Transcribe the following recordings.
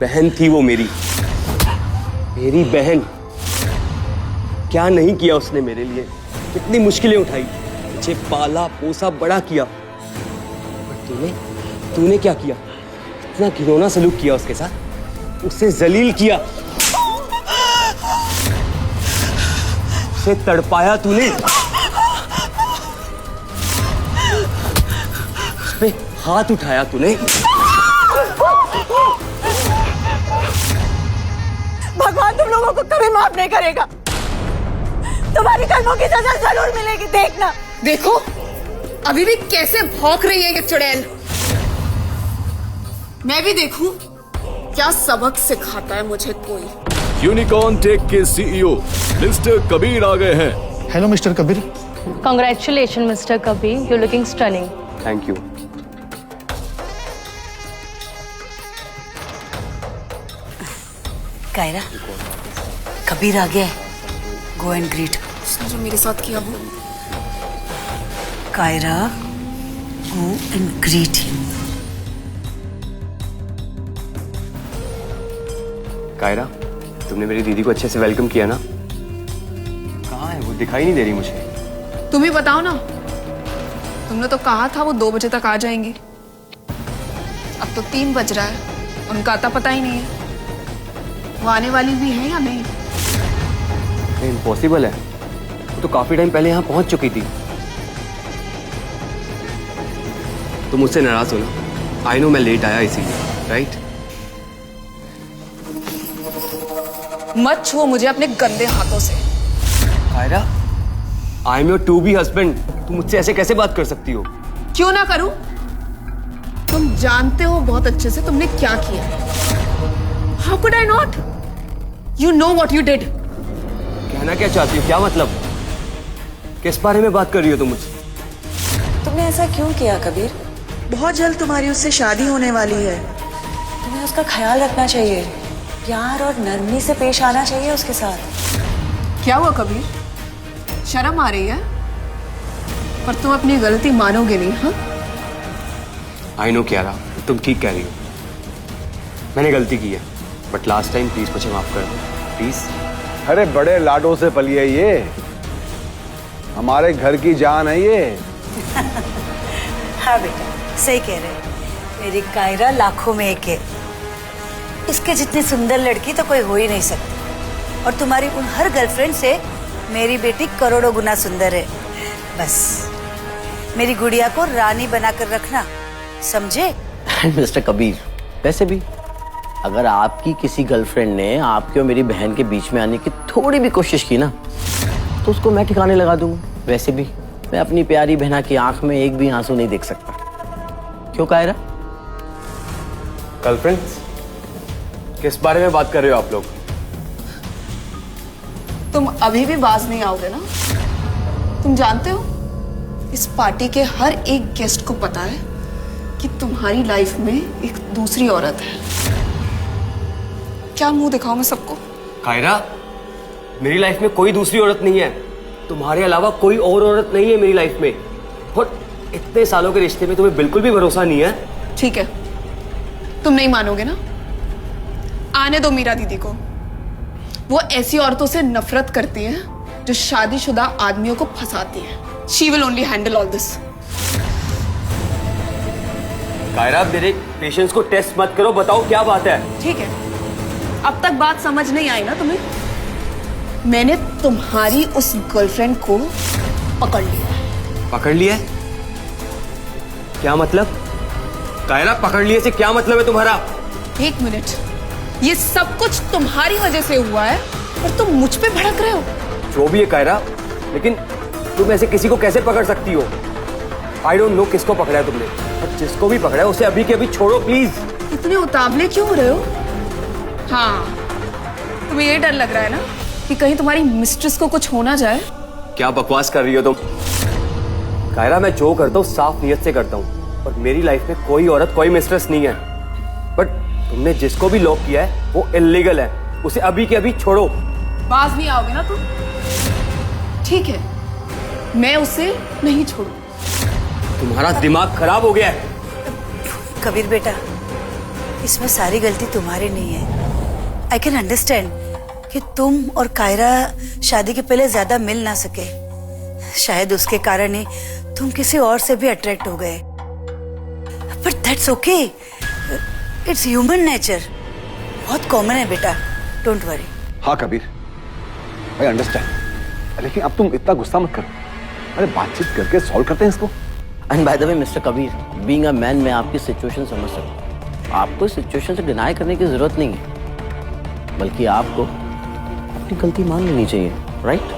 बहन थी वो मेरी बहन। क्या नहीं किया उसने मेरे लिए, कितनी मुश्किलें उठाई, मुझे पाला पोसा बड़ा किया। और तूने क्या किया? इतना घिनौना सलूक किया उसके साथ, उसे जलील किया, उसे तड़पाया तूने, उस पे हाथ उठाया तूने। भगवान तुम लोगों को कभी माफ नहीं करेगा। तुम्हारी कर्मों की सजा जरूर मिलेगी, देखना। देखो अभी भी कैसे भौंक रही है ये चुड़ैल। मैं भी देखूं क्या सबक सिखाता है मुझे कोई। यूनिकॉर्न टेक के सीईओ मिस्टर कबीर आ गए हैं। Hello mister Kabir. Congratulations, Mr. Kabir. You're looking stunning. Thank you. Kaira, Kabir आ गया है। Go and greet. उसने जो मेरे साथ किया वो। Kaira, go and greet him. Kaira, तुमने मेरी दीदी को अच्छे से वेलकम किया ना? कहाँ है वो? दिखाई नहीं दे रही मुझे। तुम ही बताओ ना, तुमने तो कहा था वो 2 बजे तक आ जाएंगी। अब तो 3 बज रहा है, उनका आता पता ही नहीं है। वो आने वाली भी है या नहीं? इम्पॉसिबल है, वो तो काफी टाइम पहले यहाँ पहुंच चुकी थी। तुम मुझसे नाराज हो ना? आई नो मैं लेट आया इसीलिए, राइट? मत छुओ मुझे अपने गंदे हाथों से। Kaira, I am your to be husband. तुम मुझसे ऐसे कैसे बात कर सकती हो? क्यों ना करूं? तुम जानते हो बहुत अच्छे से तुमने क्या किया। How could I not? You know what you did. कहना क्या चाहती हो? क्या मतलब? किस बारे में बात कर रही हो तुम मुझसे? तुमने ऐसा क्यों किया कबीर? बहुत जल्द तुम्हारी उससे शादी होने वाली है। तुम्हें उसका ख्याल रखना चाहिए, प्यार और नरमी से पेश आना चाहिए उसके साथ। क्या हुआ कबीर? शर्म आ रही है? पर तुम अपनी गलती मानोगे नहीं, हाँ? आई नो क्यारा, तुम ठीक कह रही हो। मैंने गलती की है, बट लास्ट टाइम प्लीज मुझे माफ कर दो, प्लीज। अरे बड़े लाडों से पली है ये, हमारे घर की जान है ये। हाँ बेटा, सही कह रहे हैं। मेरी कायरा लाखों में एक है। इसके जितनी सुंदर लड़की तो कोई हो ही नहीं सकती। और तुम्हारी उन हर गर्लफ्रेंड से मेरी बेटी करोड़ों गुना सुंदर है। बस मेरी गुड़िया को रानी बनाकर रखना, समझे? मिस्टर कबीर, वैसे भी अगर आपकी किसी गर्लफ्रेंड ने आपके और मेरी बहन के बीच में आने की थोड़ी भी कोशिश की ना, तो उसको मैं ठिकाने लगा दूंगा। वैसे भी मैं अपनी प्यारी बहना की आंख में एक भी आंसू नहीं देख सकता। क्यों कायरा? गर्लफ्रेंड्स? किस बारे में बात कर रहे हो आप लोग? तुम अभी भी बाज नहीं आओगे ना? तुम जानते हो इस पार्टी के हर एक गेस्ट को पता है कि तुम्हारी लाइफ में एक दूसरी औरत है। क्या मुंह दिखाऊं मैं सबको? कायरा, मेरी लाइफ में कोई दूसरी औरत नहीं है। तुम्हारे अलावा कोई और औरत नहीं है मेरी लाइफ में। और इतने सालों के रिश्ते में तुम्हें बिल्कुल भी भरोसा नहीं है? ठीक है, तुम नहीं मानोगे ना? आने दो मीरा दीदी को। वो ऐसी औरतों से नफरत करती है जो शादीशुदा आदमियों को फंसाती है। She will only handle all this. Kiara, मेरे पेशेंस को टेस्ट मत करो, बताओ क्या बात है? ठीक है, अब तक बात समझ नहीं आई ना तुम्हें? मैंने तुम्हारी उस गर्लफ्रेंड को पकड़ लिया। पकड़ लिया? क्या मतलब? कायरा, पकड़ लिए से क्या मतलब है तुम्हारा? एक मिनट, ये सब कुछ तुम्हारी वजह से हुआ है और तुम मुझ पे भड़क रहे हो। जो भी है कायरा, लेकिन तुम ऐसे किसी को कैसे पकड़ सकती हो? आई डोंट नो किसको पकड़ा है तुमने, और जिसको भी पकड़ा है उसे अभी के अभी छोड़ो प्लीज। इतने उतावले क्यों हो रहे हो? हाँ, तुम्हें ये डर लग रहा है ना कि कहीं तुम्हारी मिस्ट्रेस को कुछ हो ना जाए। क्या बकवास कर रही हो तुम? कायरा, मैं जो करता हूँ साफ नीयत से करता हूँ, और मेरी लाइफ में कोई औरत कोई मिस्ट्रेस नहीं है। बट तुमने जिसको भी लॉक किया है वो इल्लीगल है, उसे अभी के अभी छोड़ो। बाज नहीं आओगे ना तुम? ठीक है, मैं उसे नहीं छोड़ू। तुम्हारा दिमाग खराब हो गया है। कबीर बेटा, इसमें सारी गलती तुम्हारी नहीं है। आई कैन अंडरस्टैंड कि तुम और कायरा शादी के पहले ज्यादा मिल ना सके। शायद उसके कारण ही तुम किसी और से भी अट्रैक्ट हो गए। But that's okay, it's human nature, बहुत कॉमन है बेटा, डोंट वरी। हाँ कबीर, आई अंडरस्टैंड, लेकिन अब तुम इतना गुस्सा मत करो। अरे बातचीत करके सॉल्व करते हैं इसको। And by the way mister Kabir, being a man मैं आपकी सिचुएशन समझ सकता हूँ। आपको इस सिचुएशन से डिनाई करने की जरूरत नहीं है, बल्कि आपको अपनी गलती मान लेनी चाहिए, राइट?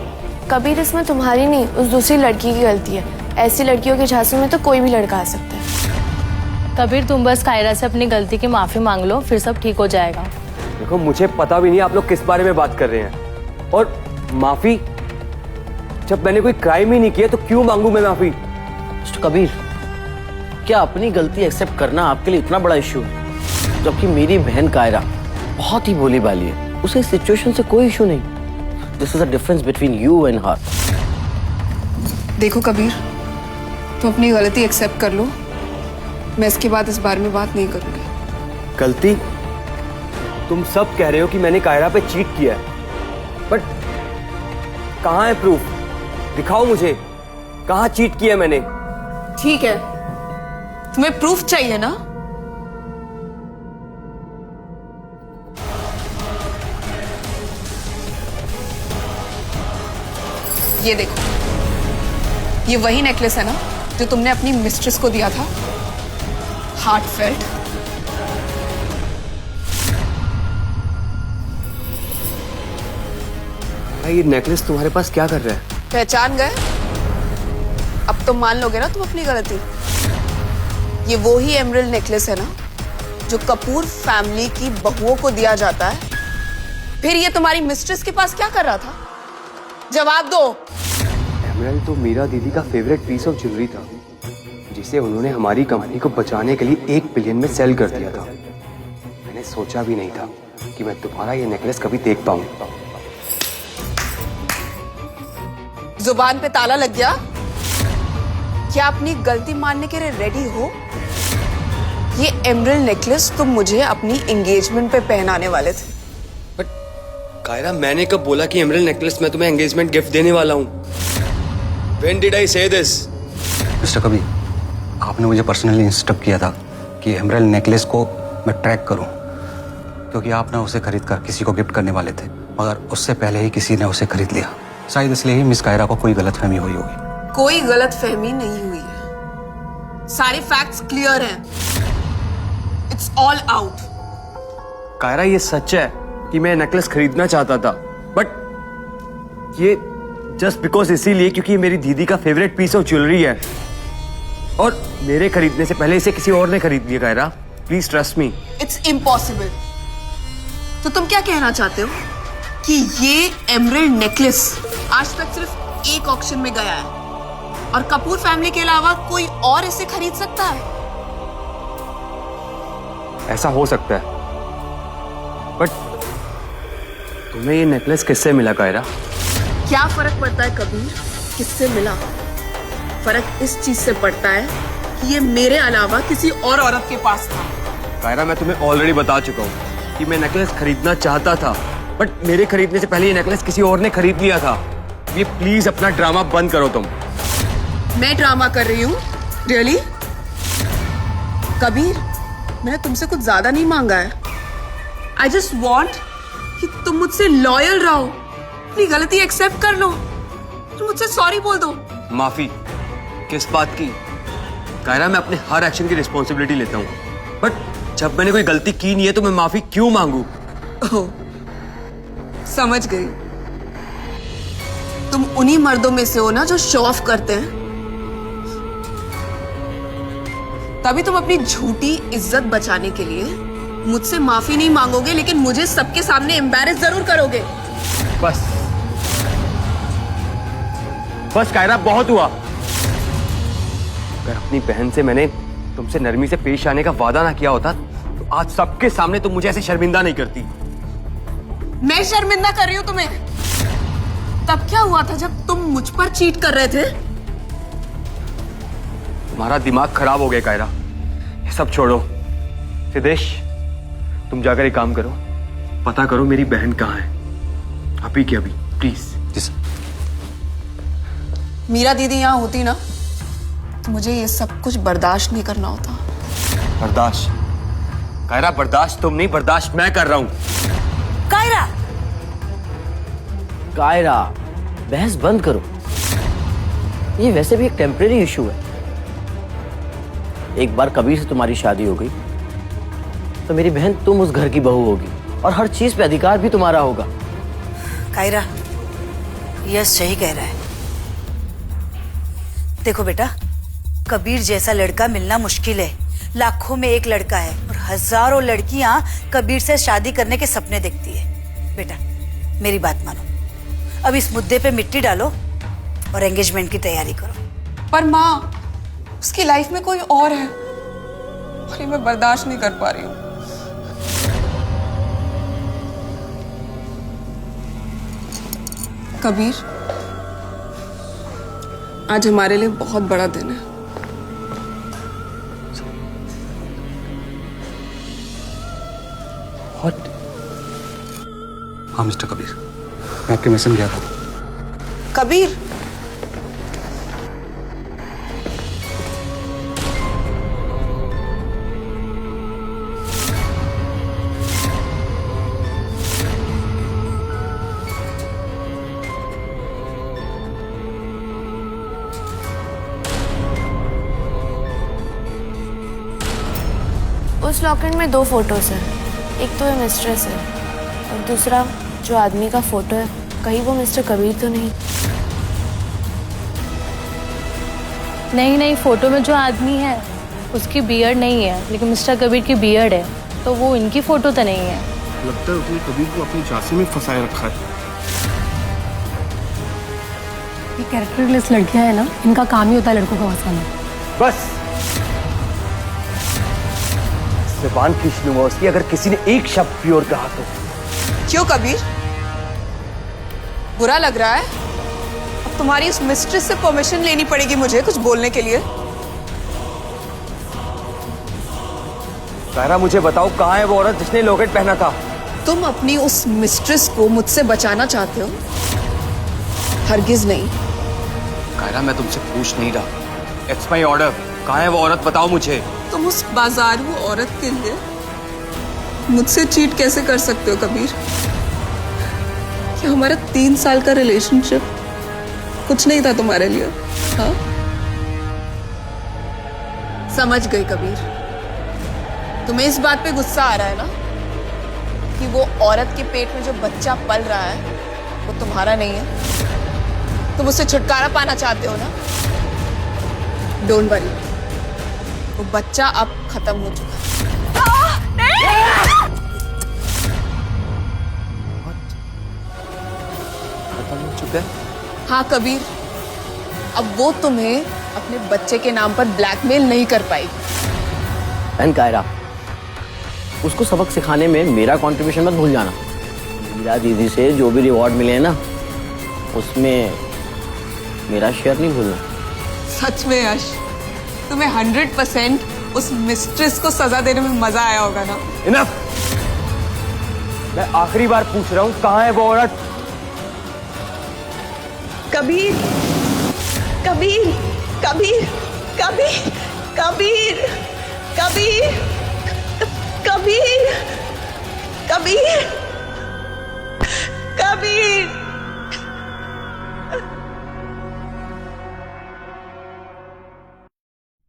कबीर, इसमें तुम्हारी नहीं, उस दूसरी लड़की की गलती है। ऐसी लड़कियों के झांसे में तो कोई भी लड़का आ सकता है। कबीर, तुम बस कायरा से अपनी गलती की माफी मांग लो, फिर सब ठीक हो जाएगा। देखो, मुझे पता भी नहीं आप लोग किस बारे में बात कर रहे हैं। और माफी, जब मैंने कोई क्राइम ही नहीं किया तो क्यों मांगू मैं माफी? मिस्टर कबीर, क्या अपनी गलती एक्सेप्ट करना आपके लिए इतना बड़ा इश्यू है? जबकि मेरी बहन कायरा बहुत ही भोली भाली है, उसे इस सिचुएशन से कोई इश्यू नहीं। This is the difference between you and her. देखो कबीर, तुम अपनी गलती एक्सेप्ट कर लो। मैं इसके बाद इस बारे में बात नहीं करूंगी। गलती? तुम सब कह रहे हो कि मैंने कायरा पे चीट किया है, बट कहाँ है प्रूफ? दिखाओ मुझे, कहाँ चीट किया मैंने? ठीक है, तुम्हें प्रूफ चाहिए ना? ये देखो, ये वही नेकलेस है ना जो तुमने अपनी मिस्ट्रेस को दिया था, हार्टफेल्ट। ये नेकलेस तुम्हारे पास क्या कर रहा है? पहचान गए? अब तो मान लोगे ना तुम अपनी गलती। ये वो ही एमरल्ड नेकलेस है ना जो कपूर फैमिली की बहुओं को दिया जाता है। फिर ये तुम्हारी मिस्ट्रेस के पास क्या कर रहा था? जवाब दो। एमरल्ड तो मीरा दीदी का फेवरेट पीस ऑफ ज्वेलरी था, जिसे उन्होंने हमारी कंपनी को बचाने के लिए 1 बिलियन में सेल कर दिया था। मैंने सोचा भी नहीं था कि मैं तुम्हारा ये नेकलेस कभी देख पाऊंगा। जुबान पे ताला लग गया? क्या अपनी गलती मानने के लिए रेडी हो? ये एमरल्ड नेकलेस तुम मुझे अपनी एंगेजमेंट पे पहनाने वाले थे। बट कायरा, मैंने कब बोला कि एमरल्ड नेकलेस मैं तुम्हें एंगेजमेंट गिफ्ट देने वाला हूँ? When did I say this? Mister Kabir, आपने मुझे पर्सनली इंस्ट्रक्ट किया था कि एमरल्ड नेकलेस को मैं ट्रैक करूं, क्योंकि आपने उसे खरीद कर किसी को गिफ्ट करने वाले थे, मगर उससे पहले ही किसी ने उसे खरीद लिया। शायद इसलिए ही मिस कायरा को कोई गलतफहमी हुई होगी। कोई गलतफहमी नहीं हुई है, सारे फैक्ट्स क्लियर हैं। It's all out. कायरा, ये सच है कि मैं नेकलेस खरीदना चाहता था, बट ये जस्ट बिकॉज इसीलिए क्योंकि ये मेरी दीदी का फेवरेट पीस ऑफ ज्वेलरी है, और मेरे खरीदने से पहले इसे किसी और ने खरीद लिया। Kaira, please trust me. It's impossible. तो तुम क्या कहना चाहते हो कि ये एमरल्ड नेकलेस आज तक सिर्फ एक ऑक्शन में गया है और कपूर फैमिली के अलावा कोई और इसे खरीद सकता है? ऐसा हो सकता है, बट तुम्हें ये नेकलेस किससे मिला कायरा? क्या फर्क पड़ता है कबीर किससे मिला? फर्क इस चीज से पड़ता है कि ये मेरे अलावा किसी और औरत के पास था। कायरा, मैं तुम्हें ऑलरेडी बता चुका हूँ कि मैं नेकलेस खरीदना चाहता था, बट मेरे खरीदने से पहले ये नेकलेस किसी और ने खरीद लिया था। ये प्लीज अपना ड्रामा बंद करो तुम। मैं ड्रामा कर रही हूँ? रियली? कबीर, मैंने तुमसे कुछ ज्यादा नहीं मांगा है। आई जस्ट वॉन्ट कि तुम मुझसे लॉयल रहो, अपनी गलती एक्सेप्ट कर लो, तुम मुझसे सॉरी बोल दो। माफी? किस बात की? कायरा, मैं अपने हर एक्शन की रिस्पॉन्सिबिलिटी लेता हूँ, बट जब मैंने कोई गलती की नहीं है तो मैं माफी क्यों मांगू? ओह, समझ गई। तुम उन्हीं मर्दों में से हो ना जो शो ऑफ करते हैं, तभी तुम अपनी झूठी इज्जत बचाने के लिए मुझसे माफी नहीं मांगोगे, लेकिन मुझे सबके सामने एम्बैरेस जरूर करोगे। बस बस कायरा, बहुत हुआ। अगर अपनी बहन से मैंने तुमसे नरमी से पेश आने का वादा ना किया होता तो आज सबके सामने तुम मुझे ऐसे शर्मिंदा नहीं करती। मैं शर्मिंदा कर रही हूं तुम्हें? तब क्या हुआ था जब तुम मुझ पर चीट कर रहे थे? तुम्हारा दिमाग खराब हो गया कायरा, ये सब छोड़ो। सिद्धेश, तुम जाकर एक काम करो, पता करो मेरी बहन कहाँ है, अभी के अभी, प्लीज। Ji sir. मीरा दीदी यहाँ होती ना तो मुझे ये सब कुछ बर्दाश्त नहीं करना होता। बर्दाश्त? कायरा, बर्दाश्त तुम नहीं, बर्दाश्त मैं कर रहा हूं। कायरा, कायरा, बहस बंद करो। ये वैसे भी एक टेम्परेरी इशू है। एक बार कबीर से तुम्हारी शादी हो गई तो मेरी बहन तुम उस घर की बहू होगी और हर चीज पे अधिकार भी तुम्हारा होगा। कायरा, यश सही कह रहा है। देखो बेटा, कबीर जैसा लड़का मिलना मुश्किल है। लाखों में एक लड़का है और हजारों लड़कियां कबीर से शादी करने के सपने देखती है। बेटा मेरी बात मानो, अब इस मुद्दे पे मिट्टी डालो और एंगेजमेंट की तैयारी करो। पर माँ, उसकी लाइफ में कोई और है और ये मैं बर्दाश्त नहीं कर पा रही हूँ। कबीर, आज हमारे लिए बहुत बड़ा दिन है। What? हाँ मिस्टर कबीर, मैं आपके मिशन गया था। कबीर, उस लॉकेट में 2 फोटोज हैं। एक तो है मिस्ट्रेस है और दूसरा जो आदमी का फोटो है, कहीं वो मिस्टर कबीर तो नहीं? नहीं नहीं, फोटो में जो आदमी है उसकी बियर्ड नहीं है, लेकिन मिस्टर कबीर की बियर्ड है, तो वो इनकी फोटो तो नहीं है। लगता है उसने कबीर को अपनी झांसी में फंसाए रखा है। ये कैरेक्टरलेस लड़कियां हैं ना, इनका काम ही होता है लड़कों को फंसाना। बस जुबान खींच लूंगा उसकी अगर किसी ने एक शब्द भी और कहा तो। क्यों कबीर, बुरा लग रहा है? अब तुम्हारी उस मिस्ट्रेस से परमिशन लेनी पड़ेगी मुझे कुछ बोलने के लिए। कायरा, मुझे बताओ कहाँ है वो औरत जिसने लॉकेट पहना था? तुम अपनी उस मिस्ट्रेस को मुझसे बचाना चाहते हो? हरगिज नहीं। कायरा, मैं तुमसे पूछ नहीं रहा, इट्स माई ऑर्डर। कहाँ है वो औरत, बताओ मुझे। तुम उस बाजारू औरत के लिए मुझसे चीट कैसे कर सकते हो कबीर? क्या हमारा 3 साल का रिलेशनशिप कुछ नहीं था तुम्हारे लिए? हाँ, समझ गई कबीर। तुम्हें इस बात पे गुस्सा आ रहा है ना कि वो औरत के पेट में जो बच्चा पल रहा है वो तुम्हारा नहीं है। तुम उससे छुटकारा पाना चाहते हो ना? डोंट वरी, वो बच्चा अब खत्म हो चुका है। खत्म हो चुका है? हाँ कबीर, अब वो तुम्हें अपने बच्चे के नाम पर ब्लैकमेल नहीं कर पाएगी। बहन कायरा, उसको सबक सिखाने में मेरा कंट्रीब्यूशन मत भूल जाना। मीरा दीदी से जो भी रिवॉर्ड मिले हैं ना, उसमें मेरा शेयर नहीं भूलना। सच में यश, तुम्हें 100% उस मिस्ट्रेस को सजा देने में मजा आया होगा ना? इनफ! मैं आखिरी बार पूछ रहा हूँ, कहाँ है वो औरत? कबीर, कबीर, कबीर, कबीर, कबीर, कबीर, कबीर, कबीर, कबीर।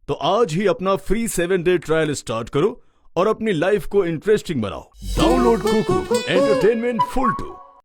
तो आज ही अपना फ्री 7-डे ट्रायल स्टार्ट करो और अपनी लाइफ को इंटरेस्टिंग बनाओ। Download Kuku entertainment full 2।